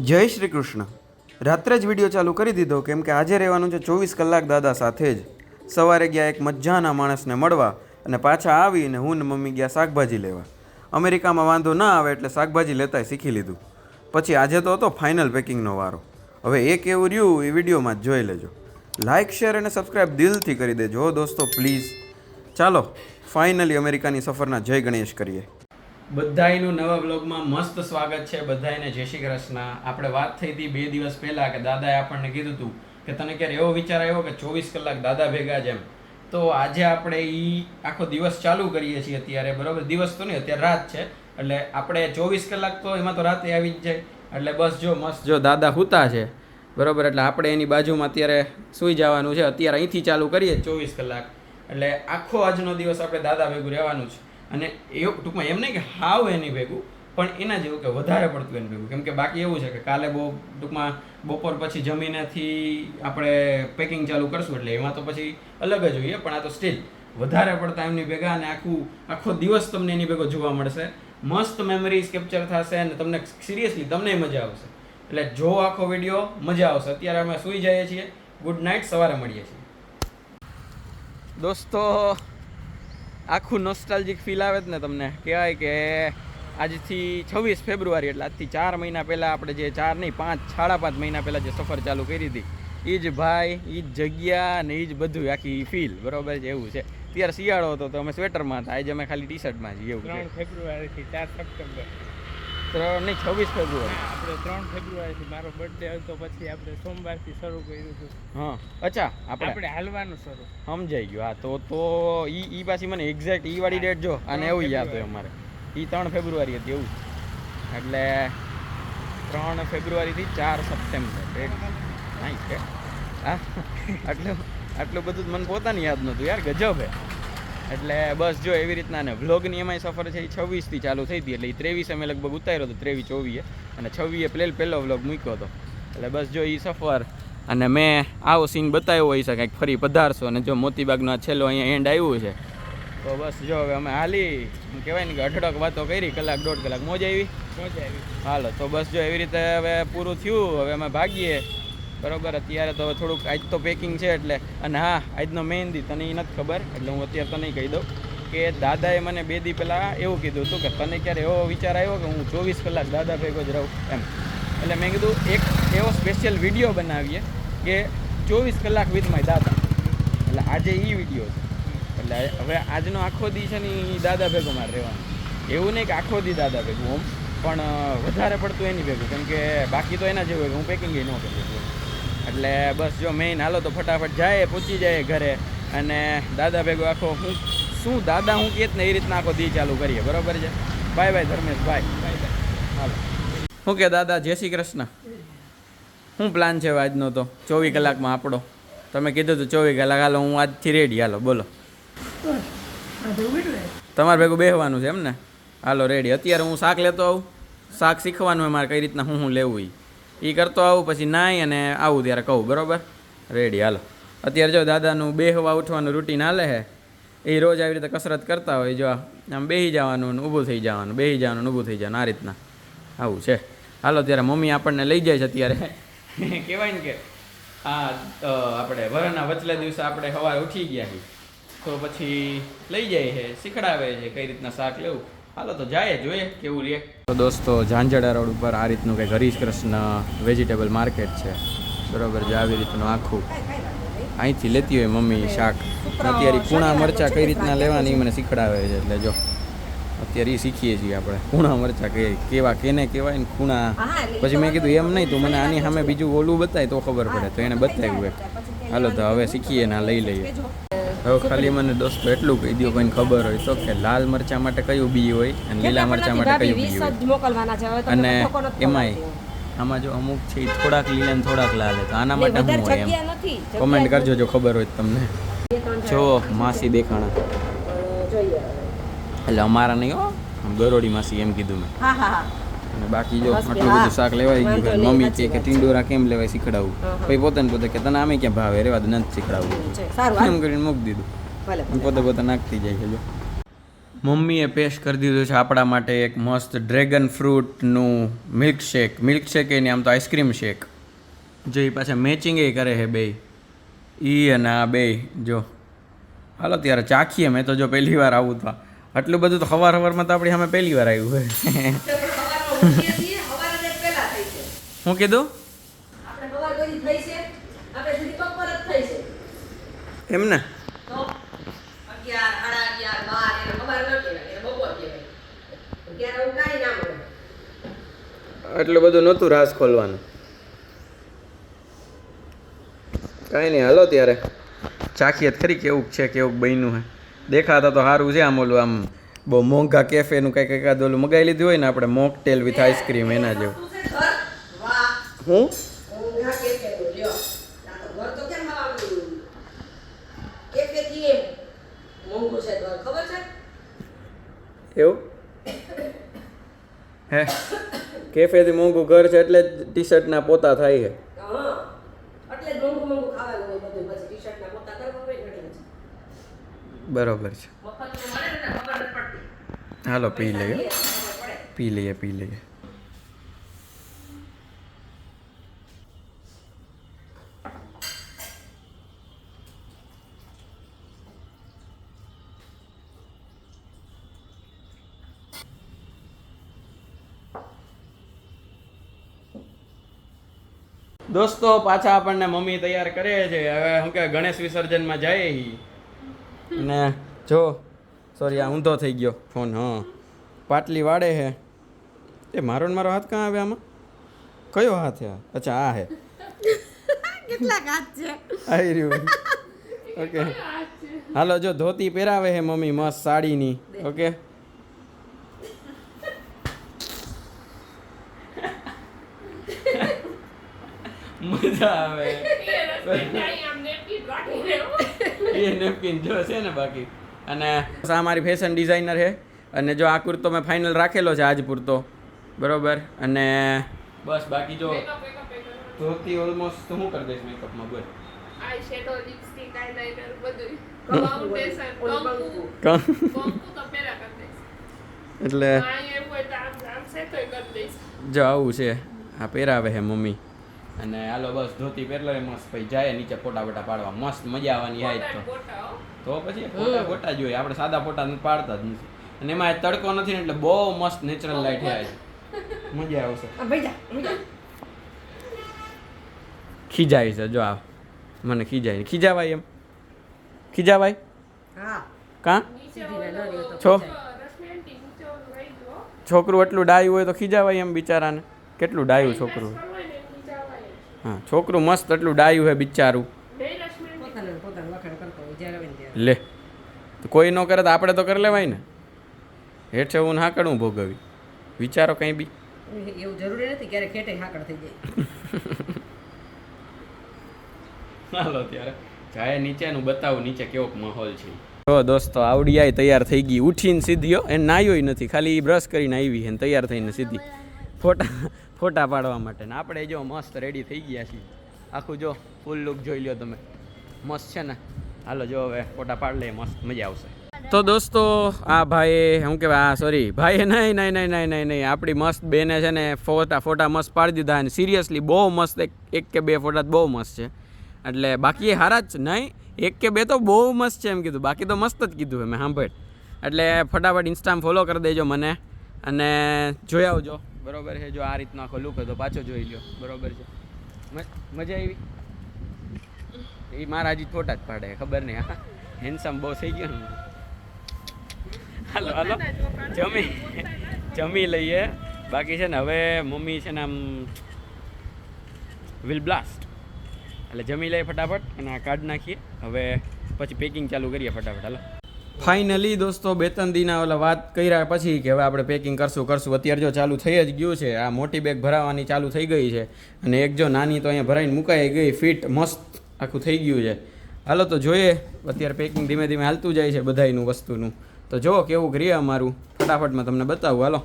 જય શ્રી કૃષ્ણ. રાત્રે જ વિડીયો ચાલુ કરી દીધો કેમ કે આજે રહેવાનું છે 24 કલાક દાદા સાથે જ. સવારે ગયા એક મજાના માણસને મળવા અને પાછા આવીને હું ને મમ્મી ગયા શાકભાજી લેવા. અમેરિકામાં વાંધો ના આવે એટલે શાકભાજી લેતાય શીખી લીધું. પછી આજે તો હતો ફાઇનલ પેકિંગનો વારો. હવે એ કેવું રહ્યું એ વિડીયોમાં જ જોઈ લેજો. લાઇક શેર અને સબસ્ક્રાઈબ દિલથી કરી દેજો દોસ્તો પ્લીઝ. ચાલો ફાઇનલી અમેરિકાની સફરના જય ગણેશ કરીએ. બધાયનું નવા બ્લોગમાં મસ્ત સ્વાગત છે. બધાયને જય શ્રી કૃષ્ણ. આપણે વાત થઈ હતી 2 દિવસ પહેલાં કે દાદાએ આપણને કીધું હતું કે તને ક્યારે એવો વિચાર આવ્યો કે 24 કલાક દાદા ભેગા જ એમ. તો આજે આપણે એ આખો દિવસ ચાલુ કરીએ છીએ અત્યારે, બરાબર. દિવસ તો નહીં, અત્યારે રાત છે એટલે આપણે 24 કલાક તો એમાં તો રાતે આવી જ જાય. એટલે બસ જો મસ્ત જો દાદા સૂતા છે, બરાબર. એટલે આપણે એની બાજુમાં અત્યારે સૂઈ જવાનું છે. અત્યારે અહીંથી ચાલુ કરીએ 24 કલાક એટલે આખો આજનો દિવસ આપણે દાદા ભેગું રહેવાનું છે. અને એવું ટૂંકમાં એમ નહીં કે હાવ એની ભેગું, પણ એના જેવું કે વધારે પડતું એની ભેગું. કેમ કે બાકી એવું છે કે કાલે બહુ ટૂંકમાં બપોર પછી જમીનેથી આપણે પેકિંગ ચાલુ કરશું એટલે એમાં તો પછી અલગ જ હોઈએ, પણ આ તો સ્ટીલ વધારે પડતા એમની ભેગા અને આખો દિવસ તમને એની ભેગો જોવા મળશે. મસ્ત મેમરીઝ કેપ્ચર થશે અને તમને સિરિયસલી તમને મજા આવશે. એટલે જો આખો વિડીયો મજા આવશે. અત્યારે અમે સૂઈ જઈએ છીએ. ગુડ નાઇટ, સવારે મળીએ છીએ દોસ્તો. આખું નોસ્ટાલ્જિક ફીલ આવે જ ને તમને. કહેવાય કે આજથી 26 ફેબ્રુઆરી એટલે આજથી 4 મહિના પહેલાં આપણે જે 4 નહીં 5 5.5 મહિના પહેલાં જે સફર ચાલુ કરી હતી એ જ ભાઈ, એ જ જગ્યા ને એ જ બધું આખી ફીલ, બરાબર છે. એવું છે. ત્યારે શિયાળો હતો તો અમે સ્વેટરમાં હતા, આજે અમે ખાલી ટી શર્ટમાં છીએ. એવું 3 ફેબ્રુઆરીથી 4 સપ્ટેમ્બર 26 ફેબ્રુઆરી આપણે 3 ફેબ્રુઆરીથી મારો બર્થડે હતો, પછી આપણે સોમવારથી શરૂ કર્યું હતું. હા અચ્છા, આપણે હાલવાનું શરૂ સમજાઈ ગયું. હા તો ઈ પાછી મને એક્ઝેક્ટ ઈ વાળી ડેટ જો અને એવું યાદ હોય અમારે. ઈ 3 ફેબ્રુઆરી હતી એવું. એટલે 3 ફેબ્રુઆરીથી 4 સપ્ટેમ્બર નાઈસ છે. હા આટલું બધું મને પોતાની યાદ નહોતું યાર, ગજબ હે. એટલે બસ જો એવી રીતના ને વ્લોગની એમાંય સફર છે એ 26થી ચાલુ થઈ હતી. એટલે એ 23 અમે લગભગ ઉતાર્યો હતો, 23 24 અને 26 પહેલો વ્લોગ મૂક્યો હતો. એટલે બસ જો એ સફર અને મેં આવો સીન બતાવ્યો હોય છે કંઈક ફરી પધારશો. અને જો મોતીબાગનો આ છેલ્લો અહીંયા એન્ડ આવ્યું છે તો બસ જો હવે અમે હાલી કહેવાય ને કે અઢળક વાતો કરી, કલાક 1.5 કલાક મોજ આવી. હાલો તો બસ જો એવી રીતે હવે પૂરું થયું. હવે અમે ભાગીએ, બરાબર. અત્યારે તો થોડુંક આજ તો પેકિંગ છે એટલે. અને હા, આજનો મેઇન દી તને એ નથી ખબર એટલે હું અત્યારે તને કહી દઉં કે દાદાએ મને 2 દી પહેલાં એવું કીધું હતું કે તને ક્યારે એવો વિચાર આવ્યો કે હું 24 કલાક દાદા ભેગો જ રહું એમ. એટલે મેં કીધું એક એવો સ્પેશિયલ વિડીયો બનાવીએ કે 24 કલાક વિથ માય દાદા. એટલે આજે એ વિડીયો છે. એટલે હવે આજનો આખો દી છે ને એ દાદા ભેગો મારે રહેવાનું. એવું નહીં કે આખો દી દાદા ભેગું ઓમ, પણ વધારે પડતું એની ભેગું. કેમ કે બાકી તો એના જેવું હોય કે હું પેકિંગ ન કરી શકું. એટલે બસ જો મેઇન હાલો તો ફટાફટ જાય, પહોંચી જાય ઘરે અને દાદા ભેગો આખો શું દાદા હું કહે ને એ રીતના આખો દી ચાલુ કરીએ, બરાબર છે. Bye bye Dharmesh, bye bye. હાલો શું કે દાદા, જય શ્રી કૃષ્ણ. શું પ્લાન છે આજનો તો 24 કલાકમાં આપણો? તમે કીધું તો 24 કલાક. હાલો હું આજથી રેડી. હાલો બોલો, તમારે ભેગું બેસવાનું છે એમ ને? હાલો રેડી. અત્યારે હું શાક લેતો આવું. શાક શીખવાનું હોય મારે કઈ રીતના હું લેવું એ કરતો આવું, પછી નાઈ અને આવું ત્યારે કહું, બરાબર. રેડી. હાલો અત્યારે જો દાદાનું બેહવા ઉઠવાનું રૂટીન હાલે છે. એ રોજ આવી રીતે કસરત કરતા હોય. જો આમ બેસી જવાનું ને ઊભું થઈ જવાનું, બેસી જવાનું ને ઊભું થઈ જવાનું, આ રીતના આવું છે. હાલો ત્યારે મમ્મી આપણને લઈ જાય છે અત્યારે. કહેવાય ને કે હા આપણે વરના વચલા દિવસે આપણે સવારે ઉઠી ગયા છીએ તો પછી લઈ જાય છે, શીખડાવે છે કઈ રીતના શાક લેવું. હાલો તો જાય, જોઈએ કેવું રે. તો દોસ્તો ઝાંઝડા રોડ ઉપર આ રીતનું કંઈક હરીશ કૃષ્ણ વેજીટેબલ માર્કેટ છે, બરાબર. જો આવી રીતનું આખું અહીંથી લેતી હોય મમ્મી શાક. અત્યારે કૂણા મરચાં કઈ રીતના લેવાની મને શીખડાવે છે. એટલે જો અત્યારે એ શીખીએ છીએ આપણે કૂણા મરચાં કેવા કેને કહેવાય ને કૂણા. પછી મેં કીધું એમ નહીં, તું મને આની સામે બીજું ઓલું બતાય તો ખબર પડે. તો એને બતાવ્યું એક. હાલો તો હવે શીખીએ ને લઈ લઈએ. હવે ખાલી મને દોસ્તો એટલું કહી દો કોઈને ખબર હોય તો કે લાલ મરચા માટે કયું બી હોય અને લીલા મરચા માટે કયું બી હોય. અને એમાંય આમાં જો અમુક છે થોડાક લીલા ને થોડાક લાલ, તો આના માટે શું હોય એમ કોમેન્ટ કરજો જો ખબર હોય તમને. જો માસી દેખાણા એટલે અમારા નહીં હો, ગરોડી માસી એમ કીધું મેં. અને બાકી જો આટલું બધું શાક લેવાઈ ગયું. મમ્મી કે ટીંડોરા કેમ લેવાય શીખડાવું. પછી પોતે કે તને આમે ક્યાં ભાવે રેવા નથી શીખડાવું એમ કરીને મૂકી દીધું. પોતે નાખતી જાય છે. જો મમ્મીએ પેશ કરી દીધું છે આપણા માટે એક મસ્ત ડ્રેગન ફ્રૂટનું મિલ્કશેક એની આમ તો આઈસ્ક્રીમ શેક જો એ પાછા મેચિંગ એ કરે છે બે ઈ અને આ બે જો હાલો ત્યારે ચાખીએ મેં તો જો પહેલી વાર આવું તો આટલું બધું તો સવારમાં તો આપણી સામે પહેલી વાર આવ્યું હોય શું કીધું એમ ને એટલું બધું નહોતું રાસ ખોલવાનું કાંઈ નહીં હાલો ત્યારે ચાખીએ ખરી કેવું છે કેવું બન્યું હે દેખાતા તો સારું છે આમ ઓલું આમ બહુ મોંઘા કેફેનું કંઈક એકાદ ઓલું મગાવી લીધું હોય ને આપણે મોકટેલ વિથ આઈસ્ક્રીમ એના જેવું હું એવું હે કેફેથી મોંઘું ઘર છે એટલે જ ટી શર્ટના પોતા થાય છે બરોબર છે હાલો પી લઈએ દોસ્તો પાછા આપણને મમ્મી તૈયાર કરે છે હવે શું કે ગણેશ વિસર્જનમાં જાય અને જો સોરી આ ઊંધો થઈ ગયો ફોન હા પાટલી વાળે છે એ મારો ને મારો હાથ ક્યાં આવે આમાં કયો હાથ છે અચ્છા આ હે કેટલા હાથ છે આવી રહ્યું ઓકે હાલો જો ધોતી પહેરાવે છે મમ્મી મસ્ત સાડીની ઓકે મજા આવે એ નેપકિન જો છે ને બાકી અને આ મારી ફેશન ડિઝાઇનર છે અને જો આ કુર્તો મેં ફાઇનલ રાખેલો છે આજ પૂરતો બરોબર અને બસ બાકી જો ધોતી ઓલમોસ્ટ શું કરી દઈશ મેકઅપમાં બોલ આઈ શેડો લિપસ્ટિક આઈલાઇનર બધું ફાઉન્ડેશન કંકુ તો પેલા કરી દઈશ એટલે આ એમ હોય તો આમ સેટ કરી દઈશ જો આવું છે આ પહેરાવે છે મમ્મી અને હાલો બસ ધોતી પહેરલો એ મસ્ત પછી જાય નીચે ફોટા બોટા પાડવા મસ્ત મજા આવવાની આજ તો પછી ફોટા બોટા જોઈએ આપણે સાદા ફોટા પાડતા જ નથી અને એમાં તડકો નથી ને એટલે બહુ મસ્ત નેચરલ લાઈટ છે મજા આવશે ખીજાય છે જો આ મને ખીજાવાય એમ ખીજાવાય કાં છોકરું એટલું ડાયું હોય તો ખીજાવાય એમ બિચારાને કેટલું ડાયું છોકરું હા છોકરું મસ્ત એટલું ડાયું હે બિચારું લે તો કોઈ ન કરે તો આપણે તો કરી લેવાય ને હેઠે હું હાકડું ભોગવી વિચારો કંઈ બી એવું જરૂરી નથી ક્યારે ખેટે હાકડ થઈ જાય હાલો ત્યારે જાય નીચેનું બતાવું નીચે કેવો માહોલ છે જો દોસ્તો આવડિયાય તૈયાર થઈ ગઈ ઉઠીને સીધીઓ એ નાયોય નથી ખાલી બ્રશ કરીને આવી અને તૈયાર થઈને સીધી ફોટા પાડવા માટે ને આપણે જો મસ્ત રેડી થઈ ગયા છીએ આખું જો ફૂલ લુક જોઈ લ્યો તમે મસ્ત છે ને હાલો જો હવે ફોટા પાડ લે મસ્ત મજા આવશે તો દોસ્તો આ ભાઈ શું કહેવાય સોરી ભાઈએ નહીં આપણી મસ્ત બેને છે ને ફોટા મસ્ત પાડી દીધા અને સિરિયસલી બહુ મસ્ત એક કે બે ફોટા બહુ મસ્ત છે એટલે બાકી એ હારા જ નહીં એક કે બે તો બહુ મસ્ત છે એમ કીધું બાકી તો મસ્ત જ કીધું મેં સાંભળ એટલે ફટાફટ ઇન્સ્ટામાં ફોલો કરી દેજો મને અને જોઈ આવજો બરોબર છે જો આ રીતનો આખો લુક હતો પાછો જોઈ લ્યો બરોબર છે મજા આવી એ મારા હજી ફોટા જ પાડે ખબર નહીં હા હેન્ડસમ બહુ થઈ ગયો ને હાલો જમી લઈએ બાકી છે ને હવે મમ્મી છે ને આમ વિલ બ્લાસ્ટ એટલે જમી લઈએ ફટાફટ અને આ કાઢ નાખીએ હવે પછી પેકિંગ ચાલુ કરીએ ફટાફટ હાલો ફાઇનલી દોસ્તો 2-3 દિના ઓલા વાત કર્યા પછી કે હવે આપણે પેકિંગ કરશું અત્યારે જો ચાલુ થઈ જ ગયું છે આ મોટી બેગ ભરાવાની ચાલુ થઈ ગઈ છે અને એક જો નાની તો અહીંયા ભરાઈને મુકાઈ ગઈ ફિટ મસ્ત આખું થઈ ગયું છે હાલો તો જોઈએ અત્યારે પેકિંગ ધીમે ધીમે હાલતું જાય છે બધાયનું વસ્તુનું તો જો કેવું કરીએ અમારું ફટાફટમાં તમને બતાવું હાલો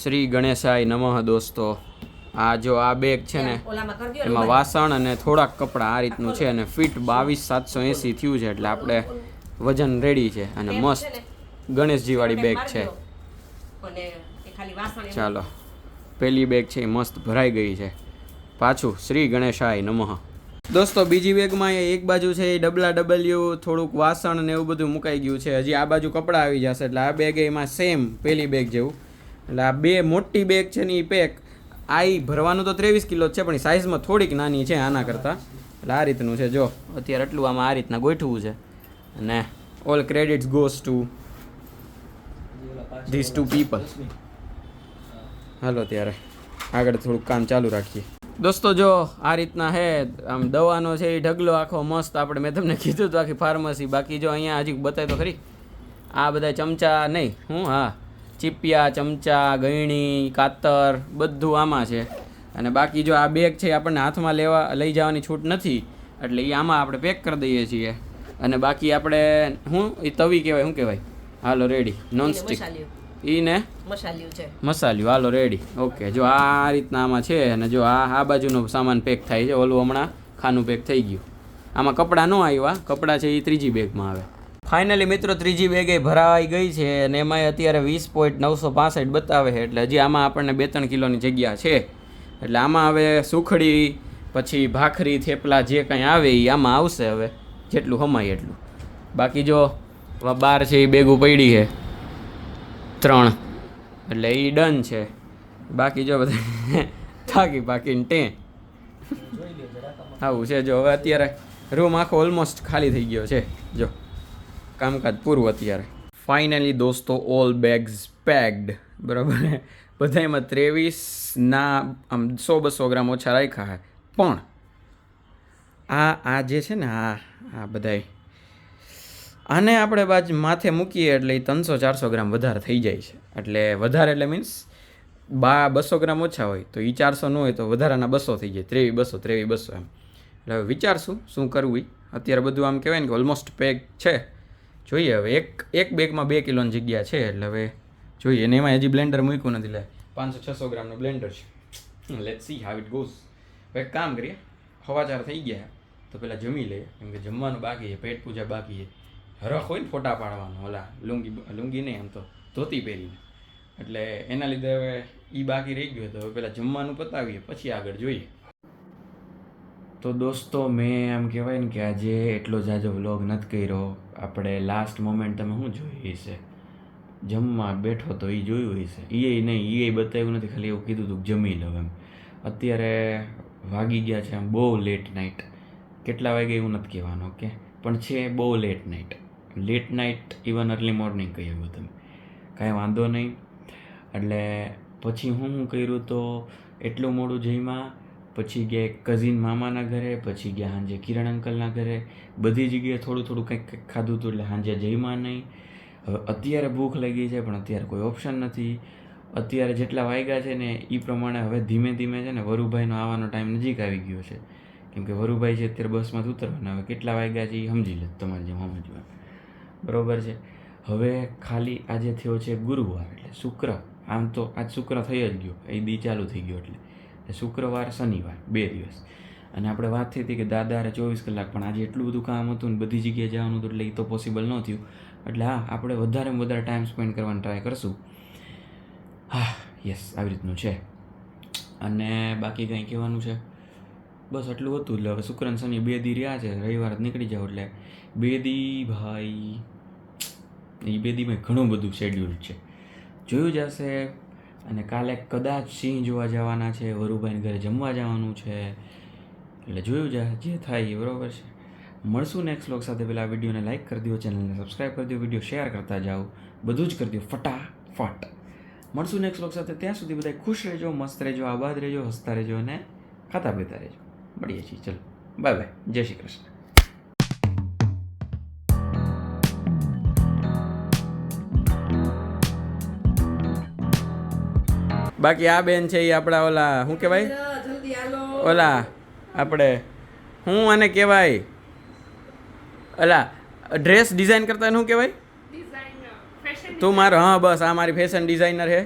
શ્રી ગણેશાય નમઃ દોસ્તો. આ જો આ બેગ છે ને ઓલામાં કરી દ્યો ને એમાં વાસણ અને થોડાક કપડાં આ રીતનું છે અને ફિટ 22,780 થયું છે એટલે આપણે વજન રેડી છે અને મસ્ત ગણેશજી વાળી બેગ છે. અને એ ખાલી વાસણ એમ ચાલો પેલી બેગ છે એ મસ્ત ભરાઈ ગઈ છે. પાછું શ્રી ગણેશાય નમઃ. દોસ્તો બીજી બેગમાં એક બાજુ છે એ ડબલ્યુ થોડુંક વાસણ ને એવું બધું મુકાઈ ગયું છે. હજી આ બાજુ કપડાં આવી જશે એટલે આ બેગ એમાં સેમ પેલી બેગ જેવું. એટલે આ બે મોટી બેગ છે ને એ પેક આ ભરવાનું તો 23 કિલો જ છે પણ સાઇઝમાં થોડીક નાની છે આના કરતાં. એટલે આ રીતનું છે જો અત્યારે આટલું આમાં આ રીતના ગોઠવું છે અને all credits goes to this two people. હાલો ત્યારે આગળ થોડુંક કામ ચાલુ રાખીએ. દોસ્તો જો આ રીતના હે આમ દવાનો છે એ ઢગલો આખો મસ્ત આપણે મેં તમને કીધું તો આખી ફાર્મસી. બાકી જો અહીંયા હજી બતાય તો ખરી આ બધા ચમચા નહીં હું હા ચીપિયા ચમચા ગયણી કાતર બધું આમાં છે. અને બાકી જો આ બેગ છે આપણને હાથમાં લઈ જવાની છૂટ નથી એટલે એ આમાં આપણે પેક કરી દઈએ છીએ. અને બાકી આપણે શું એ તવી કહેવાય શું કહેવાય હાલો રેડી નોનસ્ટિક ઈ ને મસાલ્યું છે મસાલ્યું હાલો રેડી ઓકે. જો આ રીતના આમાં છે અને જો આ બાજુનો સામાન પેક થાય છે. ઓલું હમણાં ખાનું પેક થઈ ગયું. આમાં કપડાં ન આવ્યા કપડાં છે એ ત્રીજી બેગમાં આવે. ફાઇનલી મિત્રો ત્રીજી બેગ એ ભરાઈ ગઈ છે અને એમાં અત્યારે 20.965 બતાવે છે એટલે હજી આમાં આપણને 2-3 કિલોની જગ્યા છે. એટલે આમાં હવે સુખડી પછી ભાખરી થેપલા જે કંઈ આવે એ આમાં આવશે હવે જેટલું હમાય એટલું. બાકી જો બાર છે એ બેગું પડી છે 3 એટલે એ ડન છે. બાકી જો બધા થાકી બાકીને ટે આવું છે. જો હવે અત્યારે રૂમ આખો ઓલમોસ્ટ ખાલી થઈ ગયો છે. જો કામકાજ પૂરું અત્યારે. ફાઇનલી દોસ્તો ઓલ બેગ્સ પેક્ડ બરાબર. બધામાં 23ના આમ 100-200 ગ્રામ ઓછા રાખ્યા છે પણ આ જે છે ને આ બધાય આને આપણે બાજુ માથે મૂકીએ એટલે 300-400 ગ્રામ વધારે થઈ જાય છે. એટલે વધારે એટલે મીન્સ 200 ગ્રામ ઓછા હોય તો એ 400 ન હોય તો વધારાના 200 થઈ જાય 2300 એમ. એટલે હવે વિચારશું શું કરવું. અત્યારે બધું આમ કહેવાય ને કે ઓલમોસ્ટ પેક છે. જોઈએ હવે એક બેગમાં 2 કિલોની જગ્યા છે એટલે હવે જોઈએ. અને એમાં હજી બ્લેન્ડર મૂક્યું નથી. લે 500-600 ગ્રામનું બ્લેન્ડર છે. Let's see how it goes. હવે એક કામ કરીએ હવાચાર થઈ ગયા તો પહેલાં જમી લઈએ કેમ કે જમવાનું બાકી છે પેટ પૂજા બાકી છે. હરખ હોય ને ફોટા પાડવાનો ઓલા લુંગી નહીં આમ તો ધોતી પહેરીને એટલે એના લીધે હવે એ બાકી રહી ગયું તો હવે પહેલાં જમવાનું પતાવીએ પછી આગળ જોઈએ. તો દોસ્તો મેં આમ કહેવાય ને કે આજે એટલો જાજો વ્લોગ નથી કર્યો. આપણે લાસ્ટ મોમેન્ટ તમે શું જોયું હશે જમવા બેઠો તો એ જોયું હશે એ નહીં એ બતાવ્યું નથી ખાલી એવું કીધું હતું જમી લો એમ. અત્યારે વાગી ગયા છે આમ બહુ લેટ નાઇટ. કેટલા વાગે એવું નથી કહેવાનું ઓકે પણ છે બહુ late night even early morning કહી શકો તમે કાંઈ વાંધો નહીં. એટલે પછી હું કર્યું તો એટલું મોડું જમ્યા પછી ગયા કઝિન મામાના ઘરે પછી ગયા સાંજે કિરણ અંકલના ઘરે બધી જગ્યાએ થોડું કંઈક ખાધું હતું એટલે સાંજે જમ્યા નહીં. હવે અત્યારે ભૂખ લાગી છે પણ અત્યારે કોઈ ઓપ્શન નથી. અત્યારે જેટલા વાગ્યા છે ને એ પ્રમાણે હવે ધીમે ધીમે છે ને વરુભાઈનો આવવાનો ટાઈમ નજીક આવી ગયો છે કેમ કે વરુભાઈ છે અત્યારે બસમાંથી ઉતરવાના. હવે કેટલા વાગ્યા છે એ સમજી લે તમારે જેમ સમજવા બરાબર છે. હવે ખાલી આજે થયો છે ગુરુવાર એટલે શુક્ર આમ તો આજ શુક્ર થઈ જ ગયો એ દી ચાલુ થઈ ગયો એટલે શુક્રવાર શનિવાર 2 દિવસ. અને આપણે વાત થઈ હતી કે દાદારે 24 કલાક પણ આજે એટલું બધું કામ હતું ને બધી જગ્યાએ જવાનું હતું એટલે એ તો પોસિબલ ન થયું. એટલે હા આપણે વધારેમાં વધારે ટાઈમ સ્પેન્ડ કરવાનો ટ્રાય કરશું. હા યસ આવી રીતનું છે. અને બાકી કંઈ કહેવાનું છે બસ આટલું હતું. એટલે હવે શુક્ર અને શનિ 2 દી રહ્યા છે રવિવાર જ નીકળી જાવ એટલે 2 દી ભાઈ એ 2 દીમાં ઘણું બધું શેડ્યુલ છે જોયું જશે. અને કાલે કદાચ સિંહ જોવા જવાના છે વરુભાઈને ઘરે જમવા જવાનું છે એટલે જોયું જાય જે થાય એ બરાબર છે. મળશું નેક્સ્ટ વ્લોગ સાથે. પહેલાં વિડીયોને લાઇક કરી દો ચેનલને સબસ્ક્રાઈબ કરી દો વિડીયો શેર કરતા જાઓ બધું જ કરી દો ફટાફટ. મળશું નેક્સ્ટ વ્લોગ સાથે. ત્યાં સુધી બધા ખુશ રહેજો મસ્ત રહેજો આબાદ રહેજો હસતા રહેજો અને ખાતા પીતા રહેજો. મળીએ છીએ ચલો બાય બાય જય શ્રી કૃષ્ણ. બાકી આ બેન છે એ આપણા ઓલા શું કહેવાય જલ્દી હાલો ઓલા આપણે શું આને કહેવાય ઓલા ડ્રેસ ડિઝાઇન કરતા શું કહેવાય ડિઝાઇનર ફેશન તું મારો હા બસ આ મારી ફેશન ડિઝાઇનર છે